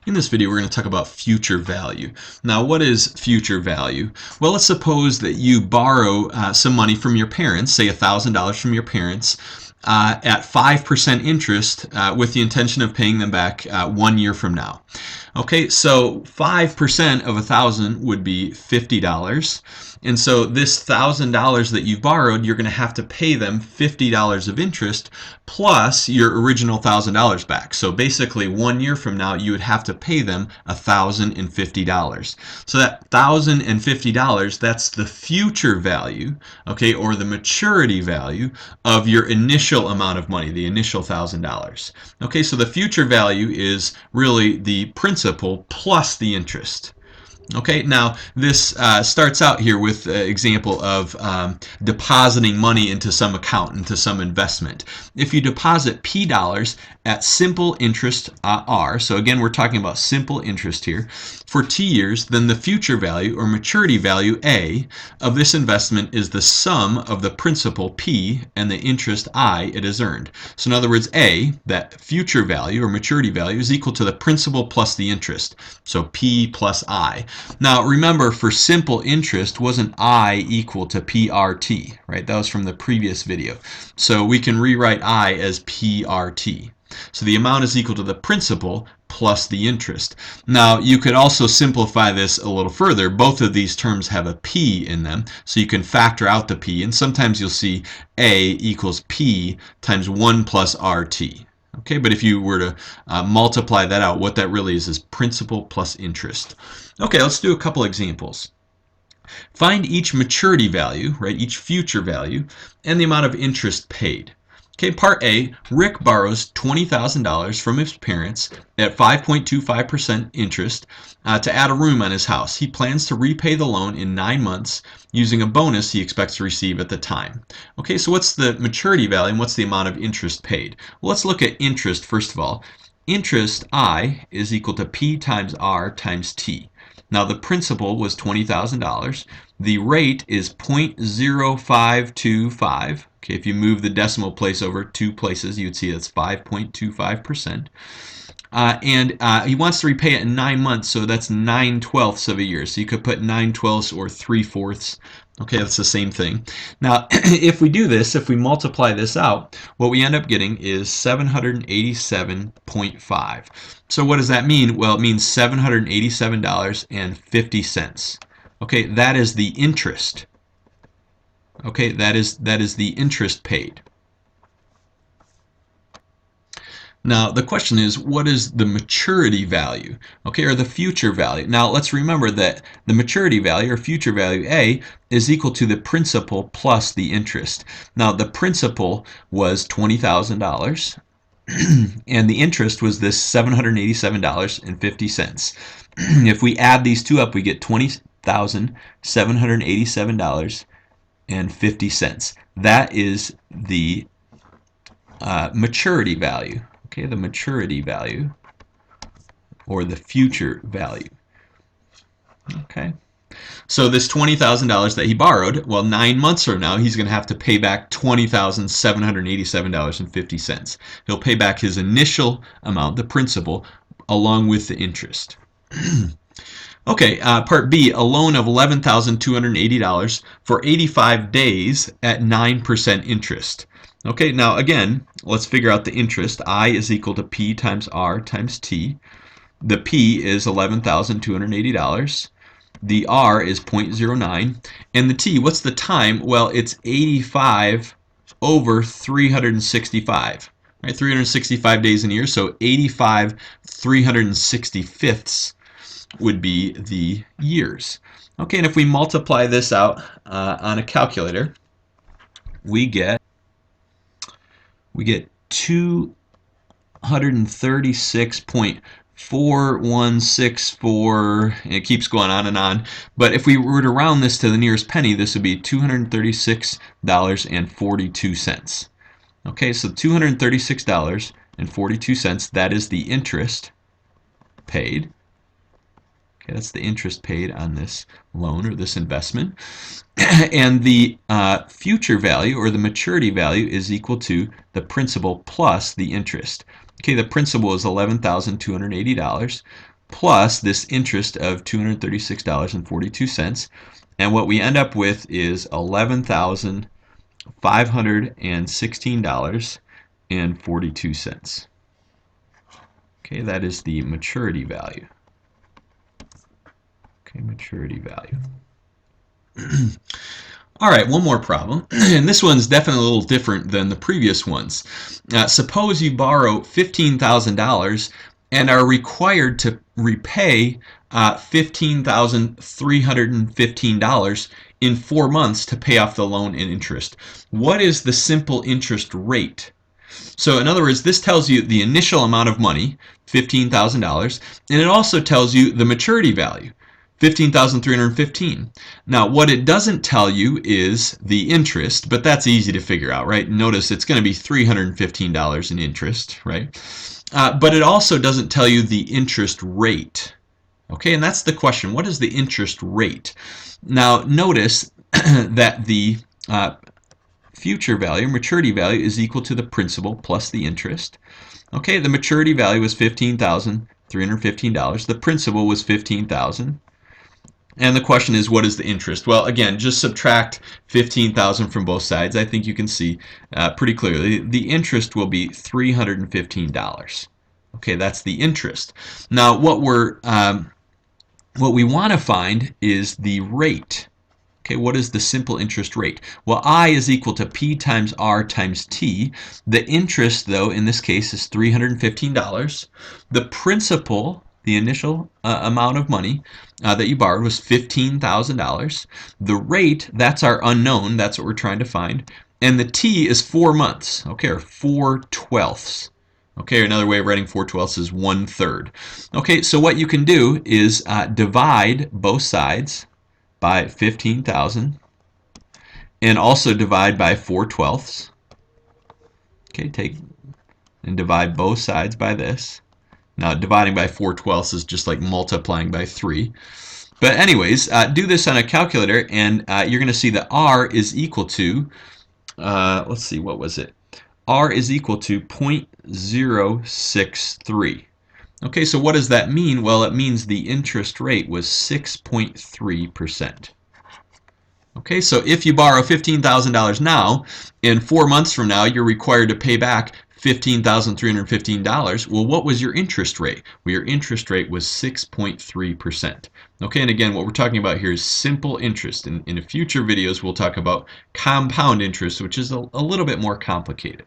In this video, we're going to talk about future value. Now, what is future value? Well, let's suppose that you borrow some money from your parents, say $1,000 from your parents, at 5% interest with the intention of paying them back 1 year from now. Okay, so 5% of 1,000 would be $50. And so this $1,000 that you've borrowed, you're going to have to pay them $50 of interest plus your original $1,000 back. So basically 1 year from now, you would have to pay them $1,050. So that $1,050, that's the future value, okay, or the maturity value of your initial amount of money, the initial $1,000. Okay, so the future value is really the principal plus the interest. Okay, now this starts out here with an example of depositing money into some account, into some investment. If you deposit P dollars at simple interest R, so again we're talking about simple interest here, for 2 years, then the future value or maturity value A of this investment is the sum of the principal P and the interest I it has earned. So in other words, A, that future value or maturity value, is equal to the principal plus the interest. So P plus I. Now remember, for simple interest, wasn't I equal to PRT, right? That was from the previous video. So we can rewrite I as PRT. So the amount is equal to the principal plus the interest. Now you could also simplify this a little further. Both of these terms have a P in them, so you can factor out the P, and sometimes you'll see A equals P times 1 plus RT. Okay, but if you were to multiply that out, what that really is principal plus interest. Okay, let's do a couple examples. Find each maturity value, right, each future value, and the amount of interest paid. Okay, part A, Rick borrows $20,000 from his parents at 5.25% interest to add a room on his house. He plans to repay the loan in 9 months using a bonus he expects to receive at the time. Okay, so what's the maturity value and what's the amount of interest paid? Well, let's look at interest first of all. Interest I is equal to P times R times T. Now the principal was $20,000. The rate is 0.0525. Okay, if you move the decimal place over 2 places, you'd see that's 5.25%. And he wants to repay it in 9 months, so that's 9/12 of a year. So you could put 9/12 or 3/4. Okay, that's the same thing. Now, if we do this, if we multiply this out, what we end up getting is 787.5. So what does that mean? Well, it means $787.50. Okay, that is the interest. Okay, that is the interest paid. Now the question is, what is the maturity value, okay, or the future value? Now let's remember that the maturity value or future value A is equal to the principal plus the interest. Now the principal was $20,000 and the interest was this $787.50. If we add these two up, we get $20,787.50. That is the maturity value. Okay, the maturity value or the future value. Okay, so this $20,000 that he borrowed, well, 9 months from now, he's going to have to pay back $20,787.50. He'll pay back his initial amount, the principal, along with the interest. Okay, part B, a loan of $11,280 for 85 days at 9% interest. Okay, now again, let's figure out the interest. I is equal to P times R times T. The P is $11,280. The R is 0.09. And the T, what's the time? Well, it's 85 over 365. Right, 365 days in a year, so 85 365ths would be the years. Okay, and if we multiply this out on a calculator, we get 236.4164, and it keeps going on and on. But if we were to round this to the nearest penny, this would be $236.42. Okay, so $236.42, that is the interest paid. Okay, that's the interest paid on this loan or this investment. And the future value or the maturity value is equal to the principal plus the interest. Okay, the principal is $11,280. plus this interest of $236.42. And what we end up with is $11,516.42. Okay, that is the maturity value. Okay, maturity value. All right, one more problem, and this one's definitely a little different than the previous ones. Suppose you borrow $15,000 and are required to repay $15,315 in 4 months to pay off the loan and interest. What is the simple interest rate? So in other words, this tells you the initial amount of money, $15,000, and it also tells you the maturity value, 15,315. Now, what it doesn't tell you is the interest, but that's easy to figure out, right? Notice it's going to be $315 in interest, right? But it also doesn't tell you the interest rate. Okay, and that's the question. What is the interest rate? Now, notice that the future value, maturity value, is equal to the principal plus the interest. Okay, the maturity value was $15,315. The principal was $15,000. And the question is, what is the interest? Well, again, just subtract $15,000 from both sides. I think you can see pretty clearly the interest will be $315. Okay, that's the interest. Now, what we want to find is the rate. Okay, what is the simple interest rate? Well, I is equal to P times R times T. The interest, though, in this case is $315. The principal, the initial amount of money that you borrowed, was $15,000. The rate, that's our unknown. That's what we're trying to find. And the T is 4 months, okay, or 4/12. Okay, another way of writing 4/12 is 1/3. Okay, so what you can do is divide both sides by 15,000 and also divide by 4/12. Okay, take and divide both sides by this. Now, dividing by 4/12 is just like multiplying by 3. But anyways, do this on a calculator, and you're going to see that R is equal to, let's see, what was it? R is equal to 0.063. Okay, so what does that mean? Well, it means the interest rate was 6.3%. Okay, so if you borrow $15,000 now, and 4 months from now you're required to pay back $15,315, well, what was your interest rate? Well, your interest rate was 6.3%. Okay, and again, what we're talking about here is simple interest. In future videos, we'll talk about compound interest, which is a little bit more complicated.